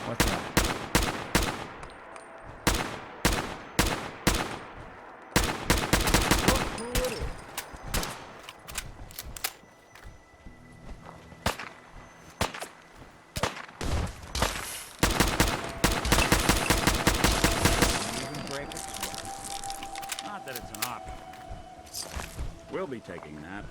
What's that? Look who it is. Even break a sweat. Not that it's an option. We'll be taking that.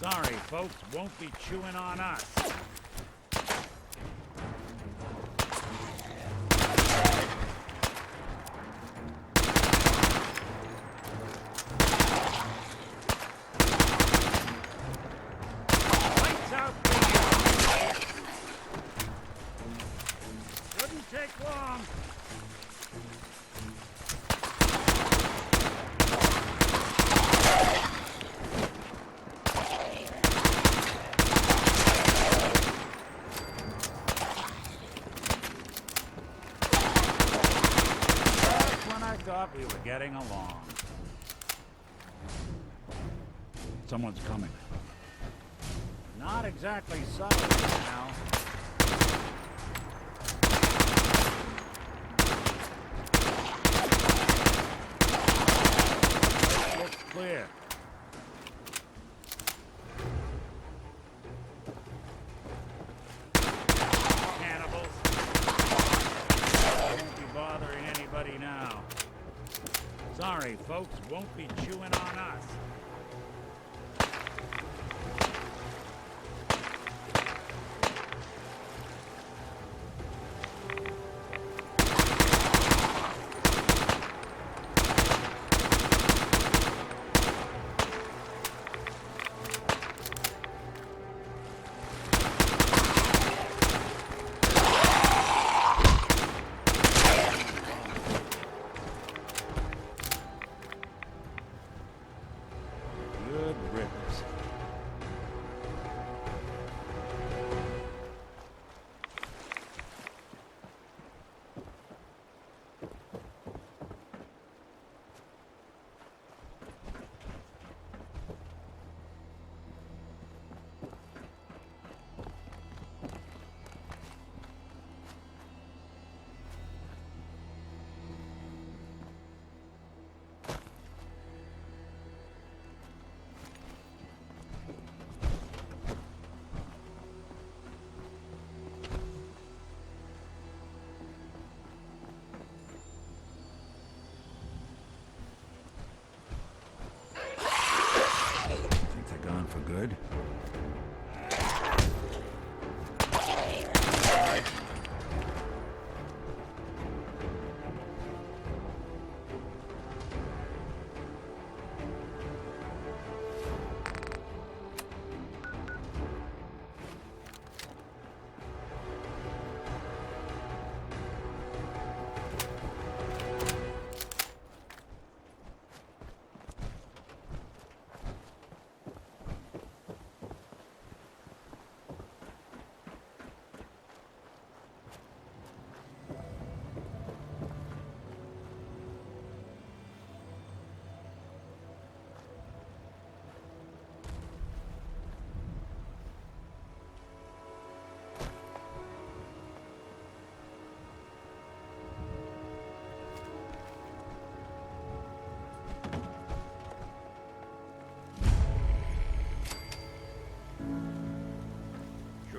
Sorry, folks, won't be chewing on us. Lights out for you. Wouldn't take long. Thought we were getting along. Someone's coming. Not exactly subtle now. Looks clear. Cannibals. Won't be bothering anybody now. Sorry, folks, won't be chewing on us.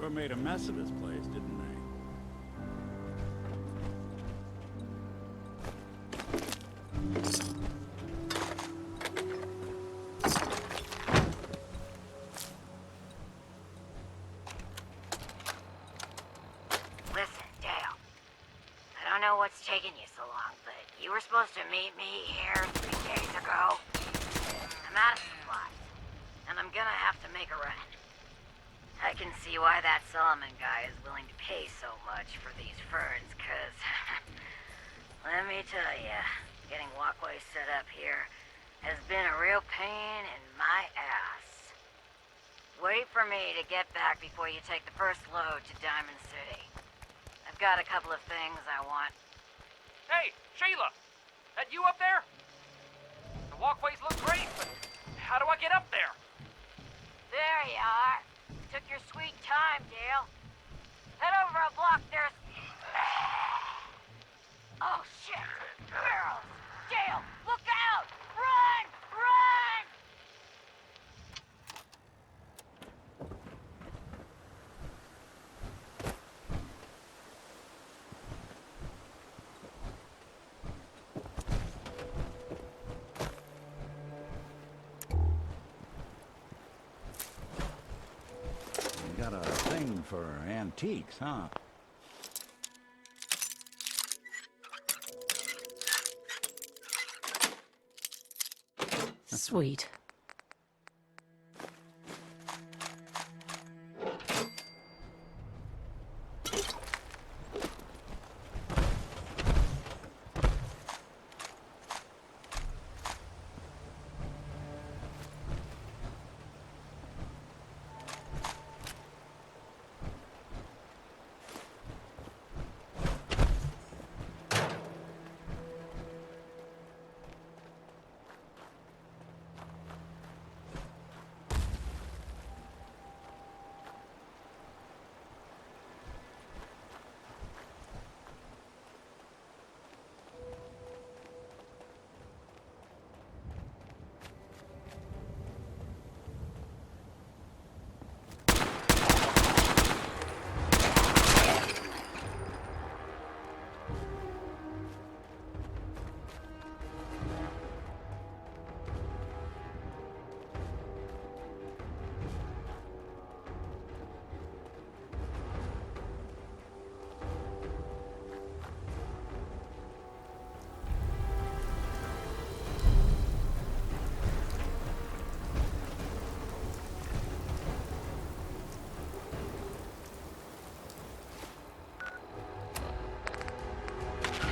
Sure made a mess of this place, didn't they? Listen, Dale. I don't know what's taking you so long, but you were supposed to meet me here 3 days ago. I'm out of supplies, and I'm gonna have to make a run. I can see why that Solomon guy is willing to pay so much for these ferns, cause... let me tell ya, getting walkways set up here has been a real pain in my ass. Wait for me to get back before you take the first load to Diamond City. I've got a couple of things I want. Hey, Sheila! That you up there? The walkways look great, but how do I get up there? There you are. Took your sweet time, Dale. Head over a block, there's... Oh, shit! Barrels! Dale, look out! Run! Run! You got a thing for antiques, huh? Sweet.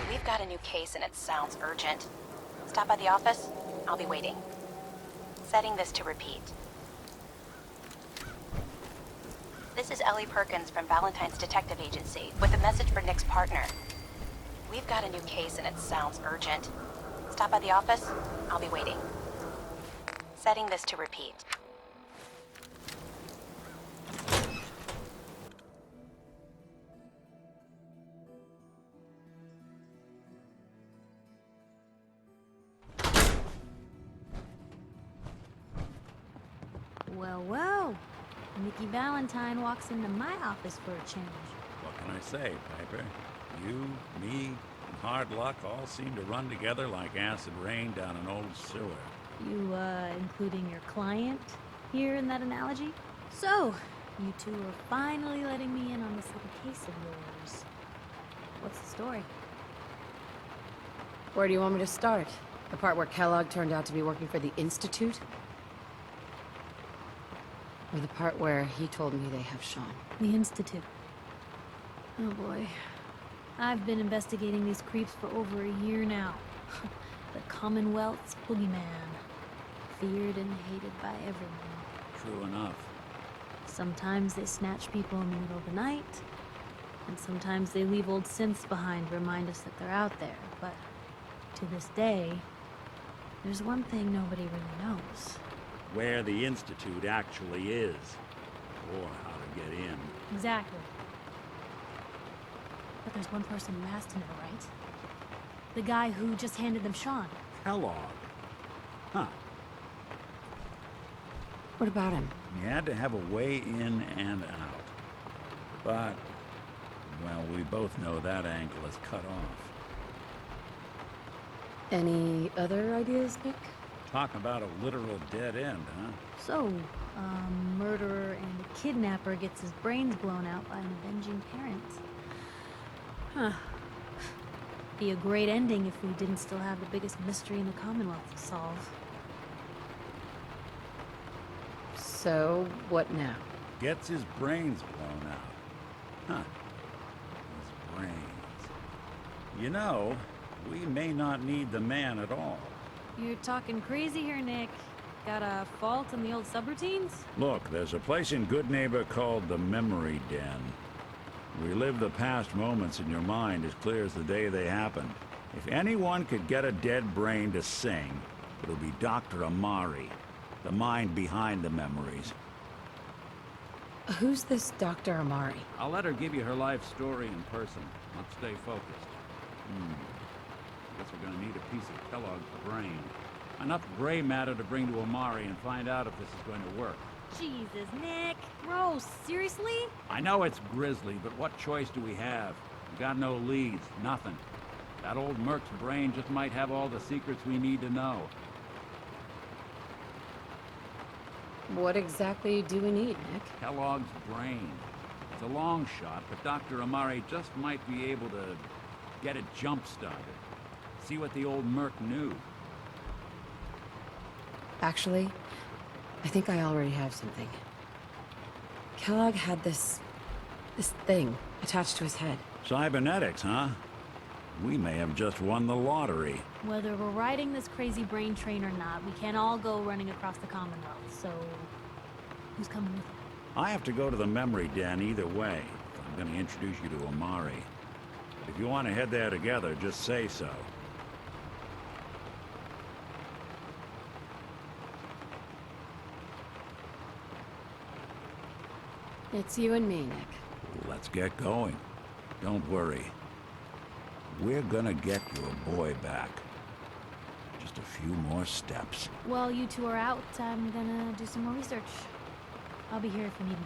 We've got a new case and it sounds urgent. Stop by the office. I'll be waiting. Setting this to repeat. This is Ellie Perkins from Valentine's Detective Agency with a message for Nick's partner. We've got a new case and it sounds urgent. Stop by the office. I'll be waiting. Setting this to repeat. Well, well. Nikki Valentine walks into my office for a change. What can I say, Piper? You, me, and hard luck all seem to run together like acid rain down an old sewer. You, including your client here in that analogy? So, you two are finally letting me in on this little case of yours. What's the story? Where do you want me to start? The part where Kellogg turned out to be working for the Institute? Or the part where he told me they have Sean? The Institute. Oh boy. I've been investigating these creeps for over a year now. The Commonwealth's boogeyman. Feared and hated by everyone. True enough. Sometimes they snatch people in the middle of the night, and sometimes they leave old synths behind to remind us that they're out there. But to this day, there's one thing nobody really knows. Where the Institute actually is. Or how to get in. Exactly. But there's one person who has to know, right? The guy who just handed them Sean. Kellogg. Huh. What about him? He had to have a way in and out. But, well, we both know that angle is cut off. Any other ideas, Nick? Talk about a literal dead end, huh? So, a murderer and a kidnapper gets his brains blown out by an avenging parent. Huh. Be a great ending if we didn't still have the biggest mystery in the Commonwealth to solve. So, what now? Gets his brains blown out. Huh. His brains. You know, we may not need the man at all. You're talking crazy here, Nick. Got a fault in the old subroutines? Look, there's a place in Good Neighbor called the Memory Den. Relive the past moments in your mind as clear as the day they happened. If anyone could get a dead brain to sing, it'll be Dr. Amari, the mind behind the memories. Who's this Dr. Amari? I'll let her give you her life story in person. Let's stay focused. Guess we're gonna need a piece of Kellogg's brain. Enough gray matter to bring to Amari and find out if this is going to work. Jesus, Nick. Gross. Seriously? I know it's grisly, but what choice do we have? We got no leads, nothing. That old Merc's brain just might have all the secrets we need to know. What exactly do we need, Nick? Kellogg's brain. It's a long shot, but Dr. Amari just might be able to get it jump-started. See what the old Merc knew. Actually, I think I already have something. Kellogg had this thing attached to his head. Cybernetics, huh? We may have just won the lottery. Whether we're riding this crazy brain train or not, we can't all go running across the Commonwealth, so... who's coming with you? I have to go to the Memory Den either way. I'm going to introduce you to Amari. If you want to head there together, just say so. It's you and me, Nick. Let's get going. Don't worry. We're gonna get your boy back. Just a few more steps. While you two are out, I'm gonna do some more research. I'll be here if you need me.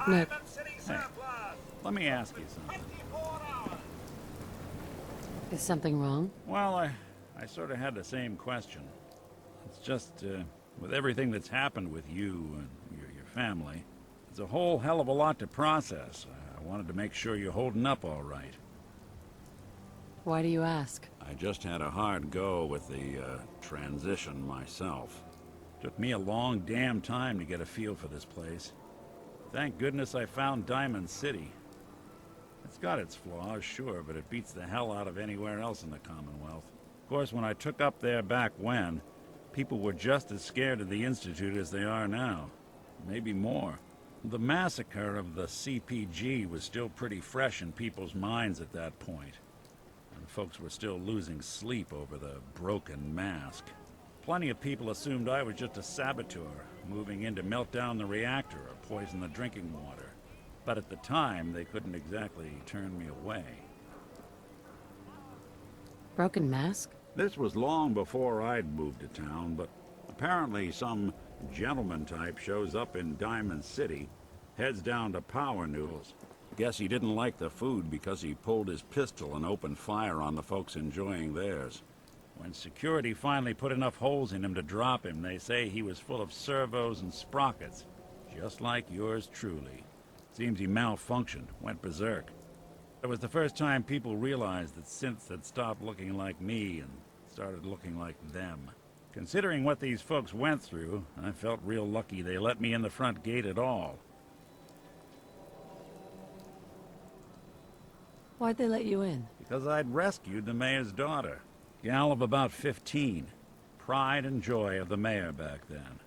Nick, Hey, let me ask you something. is something wrong? Well, I sort of had the same question. It's just, with everything that's happened with you and your family, it's a whole hell of a lot to process. I wanted to make sure you're holding up all right. Why do you ask? I just had a hard go with the transition myself. Took me a long damn time to get a feel for this place. Thank goodness I found Diamond City. It's got its flaws, sure, but it beats the hell out of anywhere else in the Commonwealth. Of course, when I took up there back when, people were just as scared of the Institute as they are now. Maybe more. The massacre of the CPG was still pretty fresh in people's minds at that point. And folks were still losing sleep over the broken mask. Plenty of people assumed I was just a saboteur, moving in to melt down the reactor or poison the drinking water. But at the time, they couldn't exactly turn me away. Broken mask? This was long before I'd moved to town, but apparently some gentleman type shows up in Diamond City, heads down to Power Noodles. Guess he didn't like the food because he pulled his pistol and opened fire on the folks enjoying theirs. When security finally put enough holes in him to drop him, they say he was full of servos and sprockets, just like yours truly. Seems he malfunctioned, went berserk. It was the first time people realized that synths had stopped looking like me and started looking like them. Considering what these folks went through, I felt real lucky they let me in the front gate at all. Why'd they let you in? Because I'd rescued the mayor's daughter. Gal of about 15. Pride and joy of the mayor back then.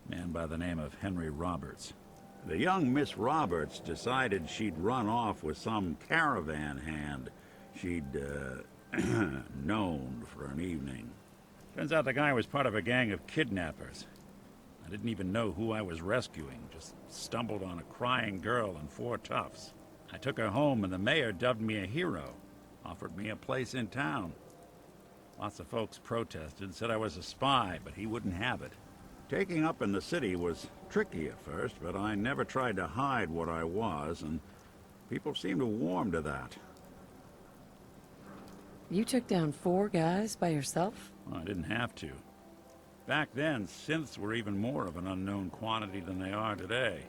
Man by the name of Henry Roberts. The young Miss Roberts decided she'd run off with some caravan hand she'd, known for an evening. Turns out the guy was part of a gang of kidnappers. I didn't even know who I was rescuing, just stumbled on a crying girl and 4 toughs. I took her home and the mayor dubbed me a hero, offered me a place in town. Lots of folks protested, said I was a spy, but he wouldn't have it. Taking up in the city was tricky at first, but I never tried to hide what I was, and people seemed to warm to that. You took down 4 guys by yourself? Well, I didn't have to. Back then, synths were even more of an unknown quantity than they are today.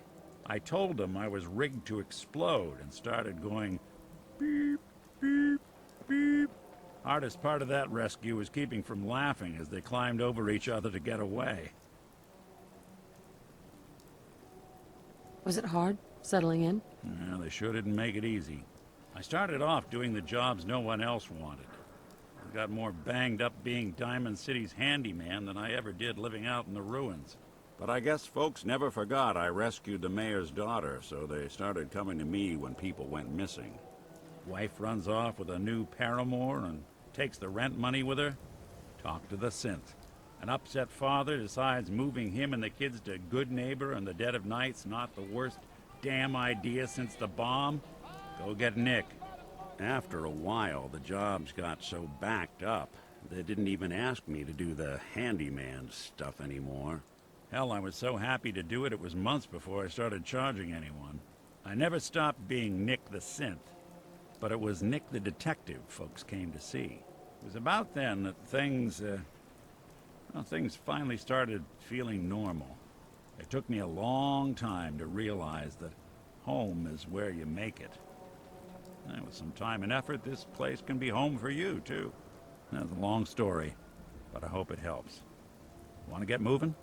I told them I was rigged to explode and started going beep, beep, beep. Hardest part of that rescue was keeping from laughing as they climbed over each other to get away. Was it hard, settling in? Well, they sure didn't make it easy. I started off doing the jobs no one else wanted. I got more banged up being Diamond City's handyman than I ever did living out in the ruins. But I guess folks never forgot I rescued the mayor's daughter, so they started coming to me when people went missing. Wife runs off with a new paramour and takes the rent money with her. Talk to the synth. An upset father decides moving him and the kids to Good Neighbor in the dead of night's not the worst damn idea since the bomb. Go get Nick. After a while, the jobs got so backed up, they didn't even ask me to do the handyman stuff anymore. Hell, I was so happy to do it, it was months before I started charging anyone. I never stopped being Nick the synth, but it was Nick the detective folks came to see. It was about then that things finally started feeling normal. It took me a long time to realize that home is where you make it. And with some time and effort, this place can be home for you, too. That's a long story, but I hope it helps. Want to get moving?